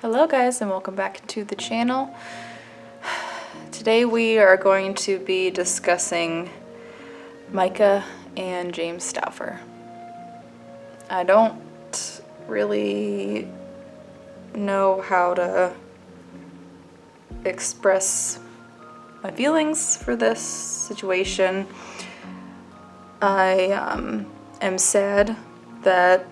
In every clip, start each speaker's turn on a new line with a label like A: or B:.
A: Hello guys, and welcome back to the channel. Today we are going to be discussing Myka and James Stauffer. I don't really know how to express my feelings for this situation. I am sad that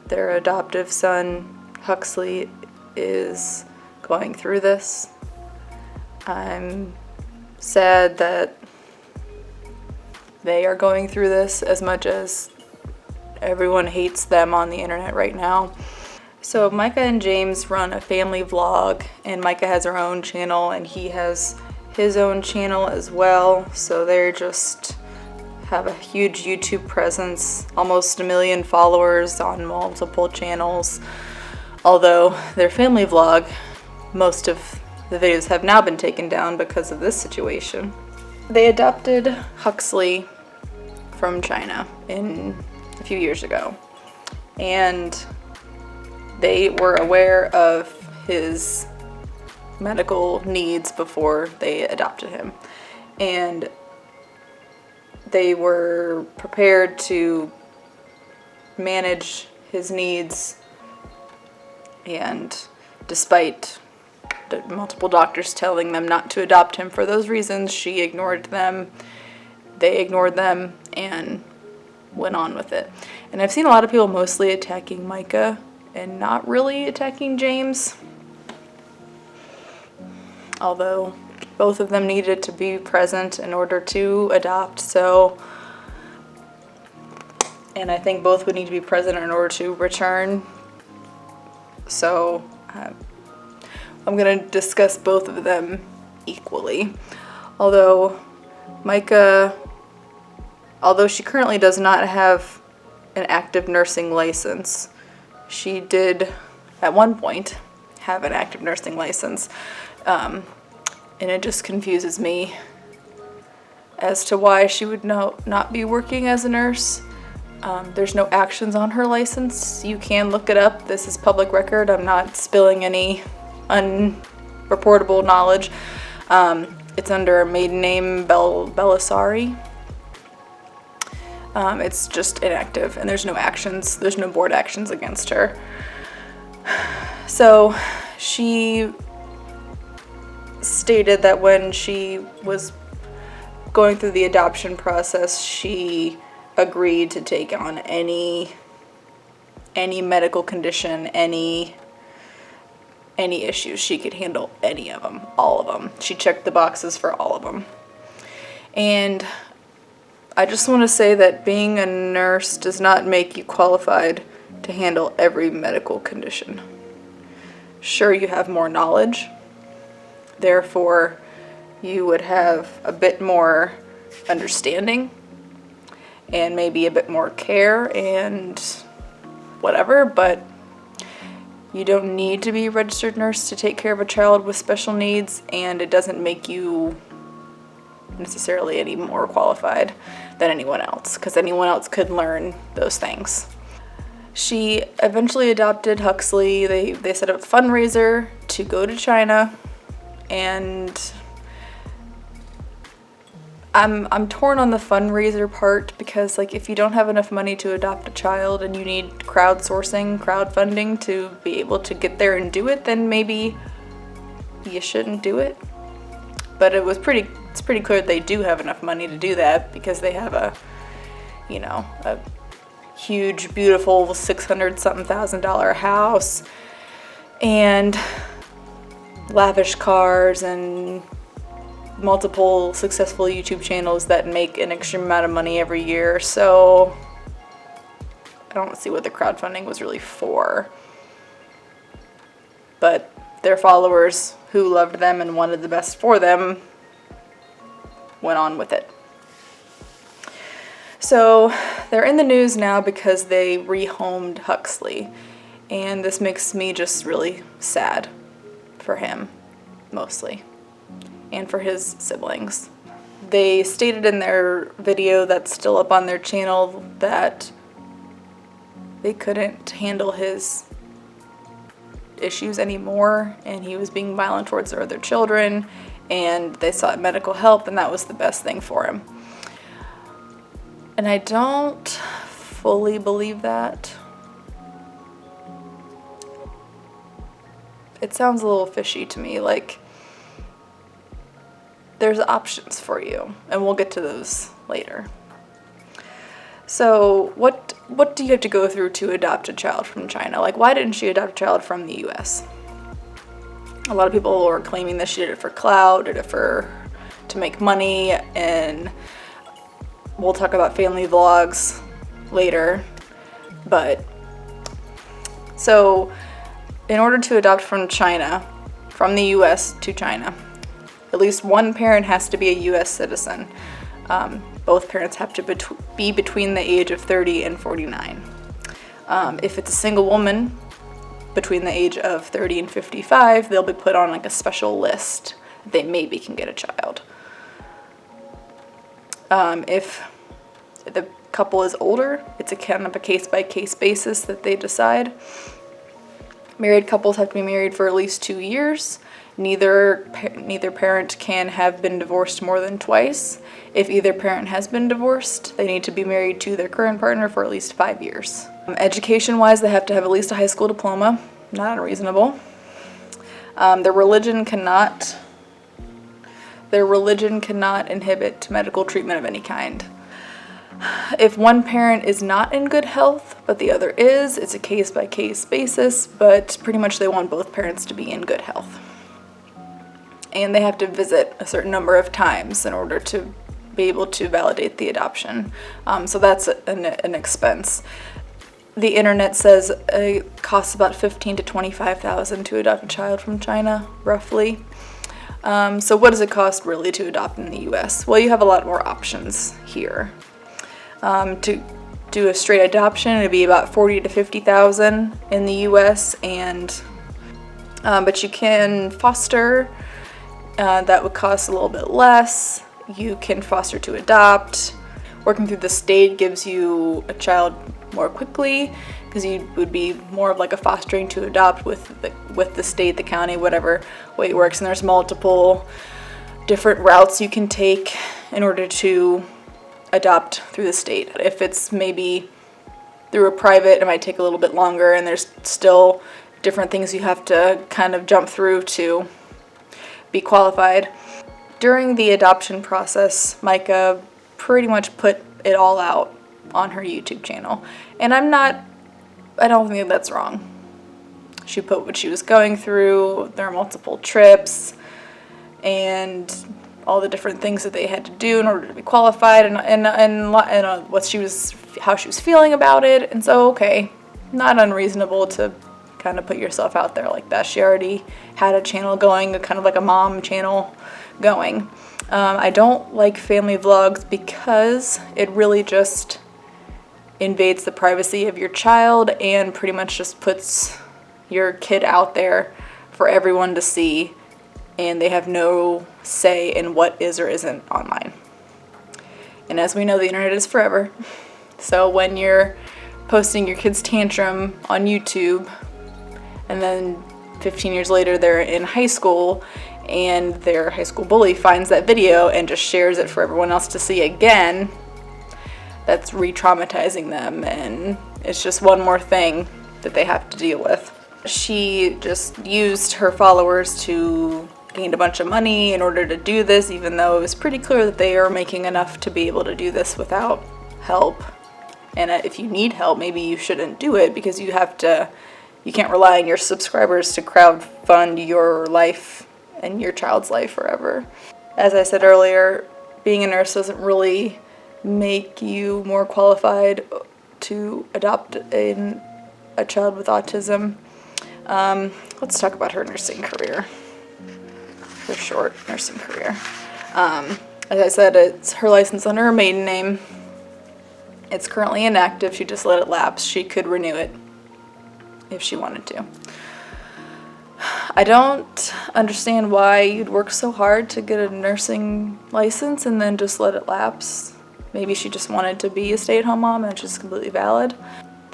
A: their adoptive son Huxley is going through this. I'm sad that they are going through this as much as everyone hates them on the internet right now. So Myka and James run a family vlog, and Myka has her own channel and he has his own channel as well. So they're just have a huge YouTube presence, almost 1 million followers on multiple channels. Although their family vlog, most of the videos have now been taken down because of this situation. They adopted Huxley from China a few years ago, and they were aware of his medical needs before they adopted him, and they were prepared to manage his needs. And despite the multiple doctors telling them not to adopt him for those reasons, she ignored them, they ignored them, and went on with it. And I've seen a lot of people mostly attacking Myka and not really attacking James, although both of them needed to be present in order to adopt. And I think both would need to be present in order to return. So I'm going to discuss both of them equally. Although Myka, she currently does not have an active nursing license, she did at one point have an active nursing license. And it just confuses me as to why she would not be working as a nurse. There's no actions on her license. You can look it up. This is public record. I'm not spilling any unreportable knowledge. It's under a maiden name, Belisari. It's just inactive, and there's no actions. There's no board actions against her. So she stated that when she was going through the adoption process, she agreed to take on any medical condition, any issues. She could handle any of them, all of them. She checked the boxes for all of them. And I just want to say that being a nurse does not make you qualified to handle every medical condition. Sure, you have more knowledge, therefore you would have a bit more understanding and maybe a bit more care and whatever, but you don't need to be a registered nurse to take care of a child with special needs, and it doesn't make you necessarily any more qualified than anyone else, because anyone else could learn those things. She eventually adopted Huxley. They set up a fundraiser to go to China, and I'm torn on the fundraiser part, because like if you don't have enough money to adopt a child and you need crowdfunding to be able to get there and do it, then maybe you shouldn't do it. But it's pretty clear they do have enough money to do that, because they have a huge, beautiful $600-something house and lavish cars and multiple successful YouTube channels that make an extreme amount of money every year. So I don't see what the crowdfunding was really for. But their followers who loved them and wanted the best for them went on with it. So they're in the news now because they rehomed Huxley, and this makes me just really sad for him, mostly, and for his siblings. They stated in their video that's still up on their channel that they couldn't handle his issues anymore, and he was being violent towards their other children, and they sought medical help, and that was the best thing for him. And I don't fully believe that. It sounds a little fishy to me, like there's options for you, and we'll get to those later. So what do you have to go through to adopt a child from China? Like, why didn't she adopt a child from the US? A lot of people are claiming that she did it for clout, did it to make money, and we'll talk about family vlogs later. But so in order to adopt from China, from the US to China, at least one parent has to be a US citizen. Both parents have to be between the age of 30 and 49. If it's a single woman between the age of 30 and 55, they'll be put on like a special list that they maybe can get a child. If the couple is older, it's a kind of a case-by-case basis that they decide. Married couples have to be married for at least 2 years. Neither parent can have been divorced more than twice. If either parent has been divorced, they need to be married to their current partner for at least 5 years. Education-wise, they have to have at least a high school diploma. Not unreasonable. Their religion cannot inhibit medical treatment of any kind. If one parent is not in good health, but the other is, it's a case-by-case basis, but pretty much they want both parents to be in good health. And they have to visit a certain number of times in order to be able to validate the adoption. So that's an expense. The internet says it costs about $15,000 to $25,000 to adopt a child from China, roughly. So what does it cost really to adopt in the US? Well, you have a lot more options here. To do a straight adoption, it'd be about $40,000 to $50,000 in the US, but you can foster. That would cost a little bit less. You can foster to adopt. Working through the state gives you a child more quickly because you would be more of like a fostering to adopt with the state, the county, whatever way it works. And there's multiple different routes you can take in order to adopt through the state. If it's maybe through a private, it might take a little bit longer, and there's still different things you have to kind of jump through to be qualified. During the adoption process, Myka pretty much put it all out on her YouTube channel. And I don't think that's wrong. She put what she was going through, there are multiple trips, and all the different things that they had to do in order to be qualified, and how she was feeling about it. And so, okay, not unreasonable to kind of put yourself out there like that. She already had a channel going, kind of like a mom channel going. I don't like family vlogs because it really just invades the privacy of your child and pretty much just puts your kid out there for everyone to see, and they have no say in what is or isn't online. And as we know, the internet is forever. So when you're posting your kid's tantrum on YouTube, and then 15 years later they're in high school and their high school bully finds that video and just shares it for everyone else to see again, that's re-traumatizing them, and it's just one more thing that they have to deal with. She just used her followers to gain a bunch of money in order to do this, even though it was pretty clear that they are making enough to be able to do this without help. And if you need help, maybe you shouldn't do it, because you can't rely on your subscribers to crowdfund your life and your child's life forever. As I said earlier, being a nurse doesn't really make you more qualified to adopt a child with autism. Let's talk about her nursing career. Her short nursing career. As I said, it's her license under her maiden name. It's currently inactive. She just let it lapse. She could renew it if she wanted to. I don't understand why you'd work so hard to get a nursing license and then just let it lapse. Maybe she just wanted to be a stay-at-home mom, and it's just completely valid.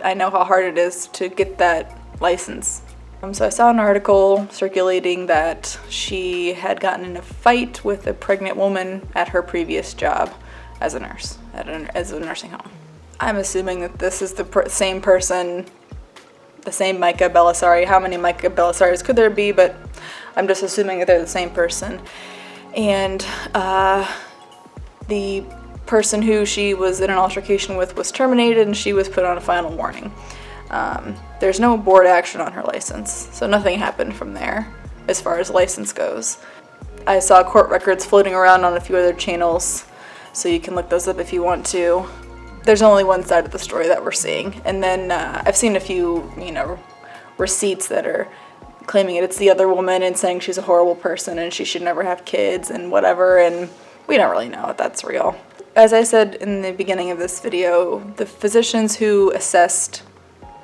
A: I know how hard it is to get that license So I saw an article circulating that she had gotten in a fight with a pregnant woman at her previous job as a nurse, as a nursing home. I'm assuming that this is the same person, the same Myka Belisari. How many Myka Belisaris could there be? But I'm just assuming that they're the same person. And the person who she was in an altercation with was terminated, and she was put on a final warning. There's no board action on her license, so nothing happened from there as far as license goes. I saw court records floating around on a few other channels, so you can look those up if you want to. There's only one side of the story that we're seeing, and then I've seen a few, receipts that are claiming it's the other woman and saying she's a horrible person and she should never have kids and whatever, and we don't really know if that's real. As I said in the beginning of this video, the physicians who assessed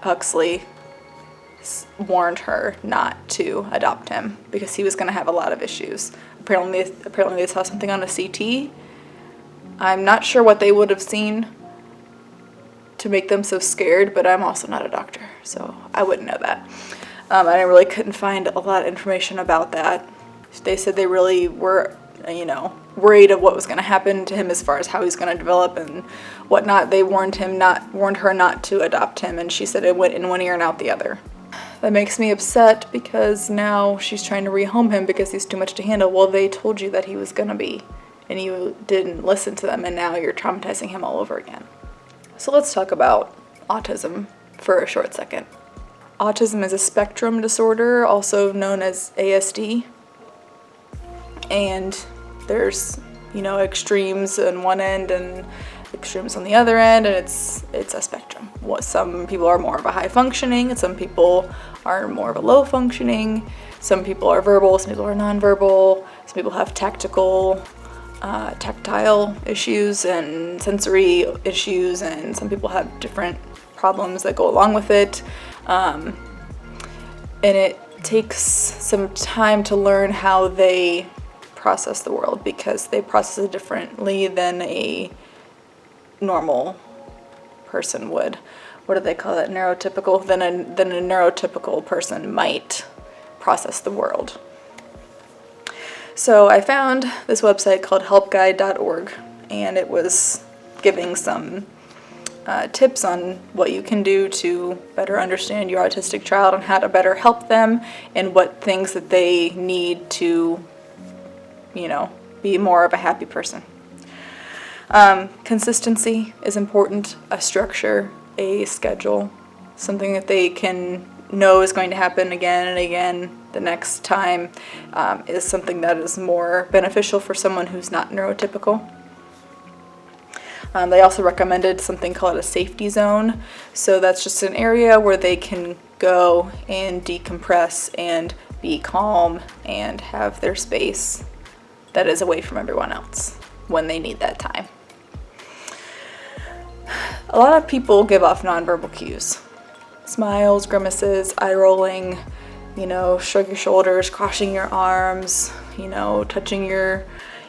A: Huxley warned her not to adopt him because he was going to have a lot of issues. Apparently they saw something on a CT. I'm not sure what they would have seen to make them so scared, but I'm also not a doctor, so I wouldn't know that. I really couldn't find a lot of information about that. They said they really were, worried of what was going to happen to him as far as how he's going to develop and whatnot. They warned her not to adopt him, and she said it went in one ear and out the other. That makes me upset because now she's trying to rehome him because he's too much to handle. Well, they told you that he was going to be, and you didn't listen to them, and now you're traumatizing him all over again. So let's talk about autism for a short second. Autism is a spectrum disorder, also known as ASD. And there's, extremes on one end and extremes on the other end, and it's a spectrum. Some people are more of a high functioning, and some people are more of a low functioning. Some people are verbal, some people are nonverbal. Some people have tactile issues and sensory issues, and some people have different problems that go along with it. And it takes some time to learn how they process the world because they process it differently than a normal person would. What do they call that? Neurotypical? Than a neurotypical person might process the world. So I found this website called helpguide.org, and it was giving some tips on what you can do to better understand your autistic child and how to better help them and what things that they need to be more of a happy person. Consistency is important, a structure, a schedule, something that they can know is going to happen again and again the next time is something that is more beneficial for someone who's not neurotypical. They also recommended something called a safety zone. So that's just an area where they can go and decompress and be calm and have their space that is away from everyone else when they need that time. A lot of people give off nonverbal cues. Smiles, grimaces, eye rolling, shrug your shoulders, crossing your arms, touching your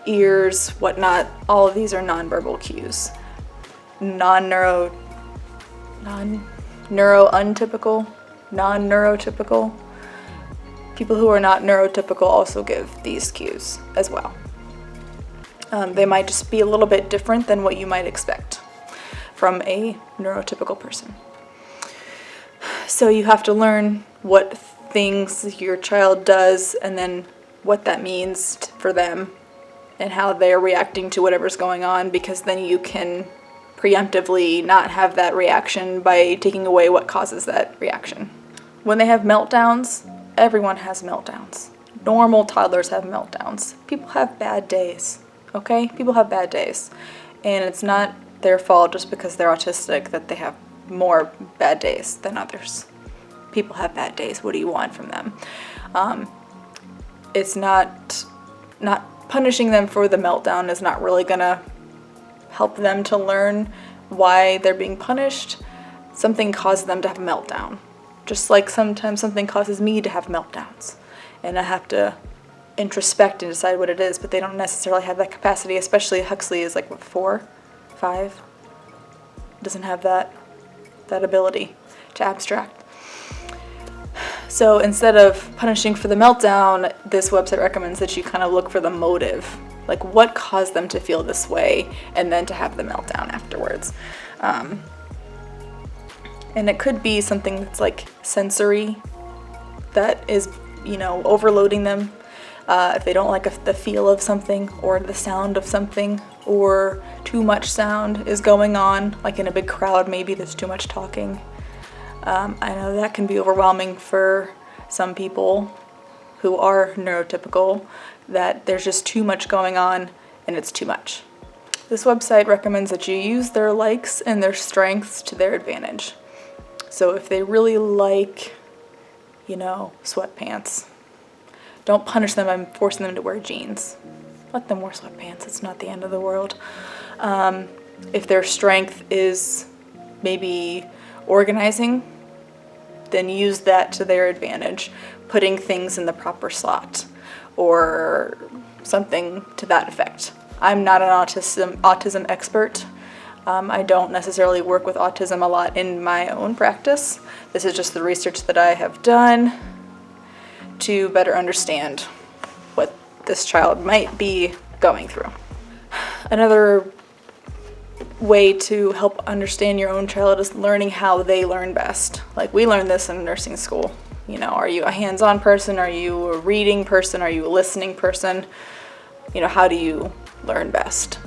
A: ears, whatnot. All of these are nonverbal cues. Non-neurotypical. People who are not neurotypical also give these cues as well. They might just be a little bit different than what you might expect from a neurotypical person. So you have to learn what things your child does and then what that means for them and how they're reacting to whatever's going on, because then you can preemptively not have that reaction by taking away what causes that reaction. When they have meltdowns, everyone has meltdowns. Normal toddlers have meltdowns. People have bad days, okay? People have bad days. And it's not their fault just because they're autistic that they have more bad days than others. People have bad days. What do you want from them? It's not punishing them for the meltdown is not really gonna help them to learn why they're being punished. Something caused them to have a meltdown. Just like sometimes something causes me to have meltdowns. And I have to introspect and decide what it is, but they don't necessarily have that capacity, especially Huxley is 4, 5? Doesn't have that ability to abstract. So instead of punishing for the meltdown, this website recommends that you kind of look for the motive, like what caused them to feel this way, and then to have the meltdown afterwards. And it could be something that's like sensory, that is, overloading them. If they don't like the feel of something or the sound of something, or too much sound is going on, like in a big crowd, maybe there's too much talking. I know that can be overwhelming for some people who are neurotypical, that there's just too much going on and it's too much. This website recommends that you use their likes and their strengths to their advantage. So if they really like, sweatpants, don't punish them by forcing them to wear jeans. Let them wear sweatpants. It's not the end of the world. If their strength is maybe organizing, then use that to their advantage, putting things in the proper slot or something to that effect. I'm not an autism expert. I don't necessarily work with autism a lot in my own practice. This is just the research that I have done to better understand what this child might be going through. Another way to help understand your own child is learning how they learn best. Like we learned this in nursing school. Are you a hands-on person? Are you a reading person? Are you a listening person? How do you learn best?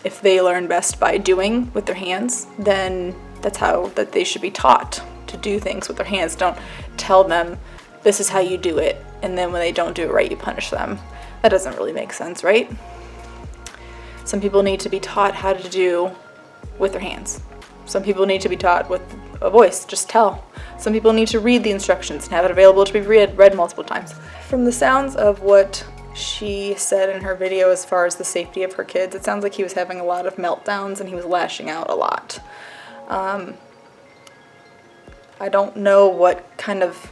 A: If they learn best by doing with their hands, then that's how that they should be taught to do things with their hands. Don't tell them this is how you do it, and then when they don't do it right, you punish them. That doesn't really make sense, right? Some people need to be taught how to do with their hands. Some people need to be taught with a voice, just tell. Some people need to read the instructions and have it available to be read multiple times. From the sounds of what she said in her video as far as the safety of her kids, it sounds like he was having a lot of meltdowns and he was lashing out a lot. I don't know what kind of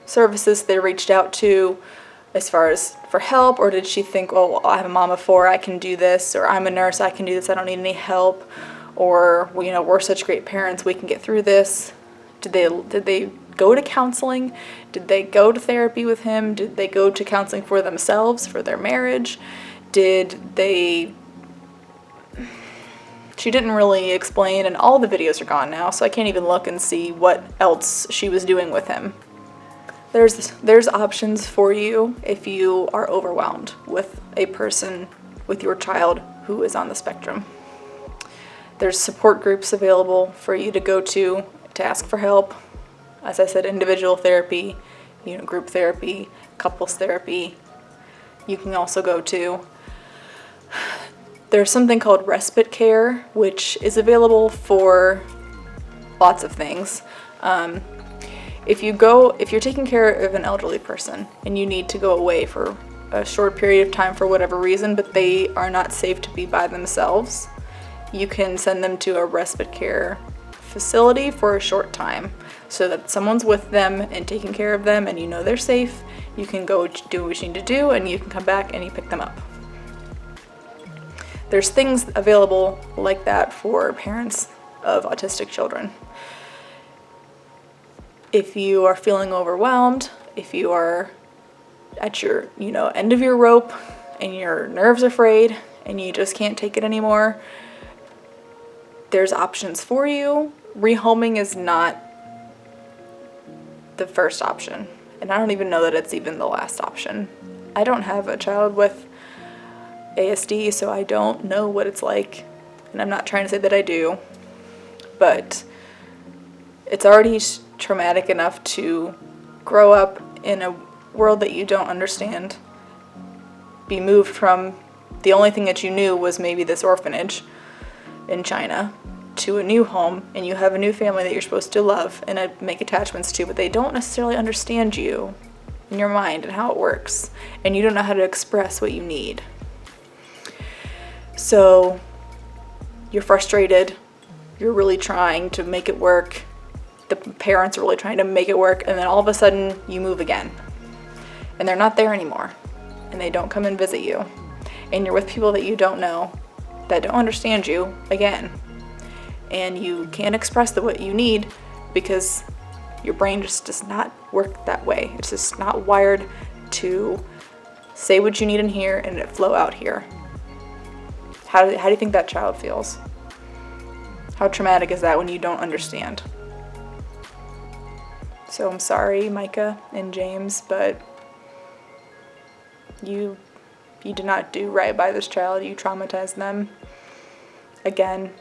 A: services they reached out to as far as for help, or did she think, oh, I have a mom of 4, I can do this, or I'm a nurse, I can do this, I don't need any help, or we're such great parents, we can get through this. Did they go to counseling? Did they go to therapy with him? Did they go to counseling for themselves, for their marriage? She didn't really explain, and all the videos are gone now, so I can't even look and see what else she was doing with him. There's options for you if you are overwhelmed with a person, with your child who is on the spectrum. There's support groups available for you to go to ask for help. As I said, individual therapy, group therapy, couples therapy. You can also go to. There's something called respite care, which is available for lots of things. If you're taking care of an elderly person and you need to go away for a short period of time for whatever reason, but they are not safe to be by themselves, you can send them to a respite care facility for a short time so that someone's with them and taking care of them and they're safe. You can go do what you need to do and you can come back and you pick them up. There's things available like that for parents of autistic children. If you are feeling overwhelmed, if you are at your, end of your rope and your nerves are frayed and you just can't take it anymore, there's options for you. Rehoming is not the first option, and I don't even know that it's even the last option. I don't have a child with ASD, so I don't know what it's like, and I'm not trying to say that I do, but it's already traumatic enough to grow up in a world that you don't understand, be moved from the only thing that you knew was maybe this orphanage in China to a new home, and you have a new family that you're supposed to love and make attachments to, but they don't necessarily understand you in your mind and how it works, and you don't know how to express what you need. So you're frustrated, you're really trying to make it work, the parents are really trying to make it work, and then all of a sudden you move again and they're not there anymore and they don't come and visit you, and you're with people that you don't know, that don't understand you again, and you can't express what you need because Your brain just does not work that way. It's just not wired to say what you need in here and it flow out here. How do you think that child feels? How traumatic is that when you don't understand? So I'm sorry, Myka and James, but you did not do right by this child. You traumatized them again.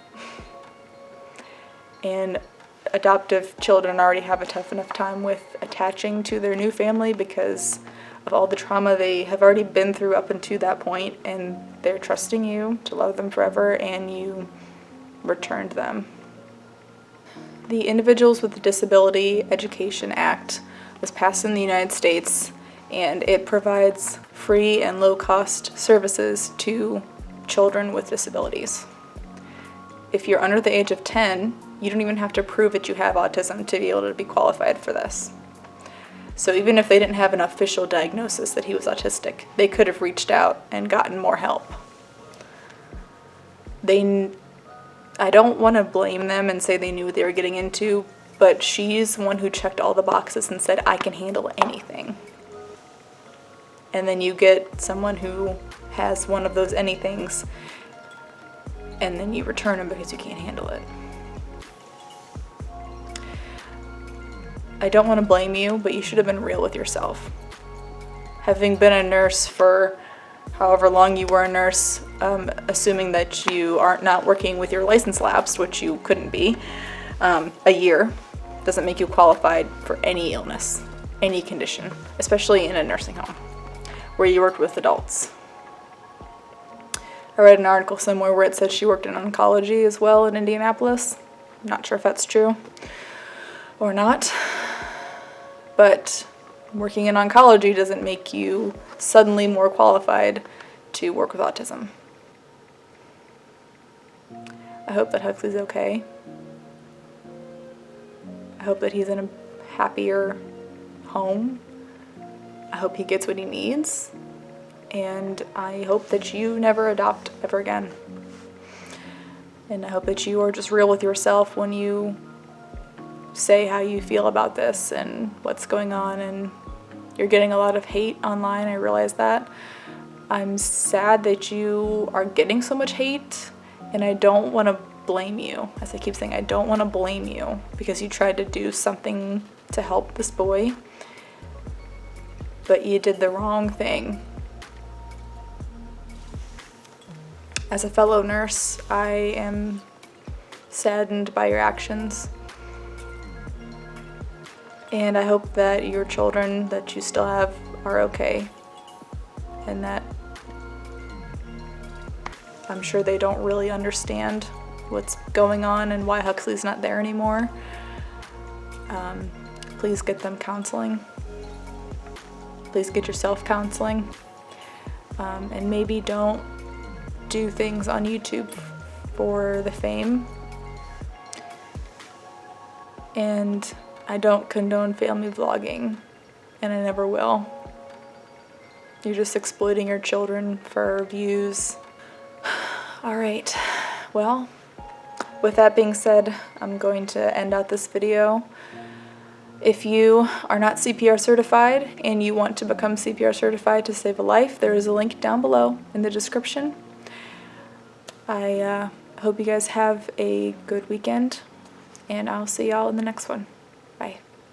A: And adoptive children already have a tough enough time with attaching to their new family because of all the trauma they have already been through up until that point, and they're trusting you to love them forever, and you returned them. The Individuals with Disability Education Act was passed in the United States, and it provides free and low-cost services to children with disabilities. If you're under the age of 10, you don't even have to prove that you have autism to be able to be qualified for this. So even if they didn't have an official diagnosis that he was autistic, they could have reached out and gotten more help. I don't want to blame them and say they knew what they were getting into, but she's the one who checked all the boxes and said, I can handle anything. And then you get someone who has one of those anythings, and then you return them because you can't handle it. I don't want to blame you, but you should have been real with yourself. Having been a nurse for however long you were a nurse, assuming that you are not working with your license lapsed, which you couldn't be, a year doesn't make you qualified for any illness, any condition, especially in a nursing home where you worked with adults. I read an article somewhere where it said she worked in oncology as well in Indianapolis. I'm not sure if that's true or not, but working in oncology doesn't make you suddenly more qualified to work with autism. I hope that Huxley's okay. I hope that he's in a happier home. I hope he gets what he needs. And I hope that you never adopt ever again. And I hope that you are just real with yourself when you say how you feel about this and what's going on. And you're getting a lot of hate online, I realize that. I'm sad that you are getting so much hate, and I don't want to blame you. As I keep saying, I don't want to blame you because you tried to do something to help this boy, but you did the wrong thing. As a fellow nurse, I am saddened by your actions. And I hope that your children that you still have are okay. And that I'm sure they don't really understand what's going on and why Huxley's not there anymore. Please get them counseling. Please get yourself counseling. And maybe don't do things on YouTube for the fame. And I don't condone family vlogging, and I never will. You're just exploiting your children for views. All right, well, with that being said, I'm going to end out this video. If you are not CPR certified and you want to become CPR certified to save a life, there is a link down below in the description. I hope you guys have a good weekend, and I'll see y'all in the next one.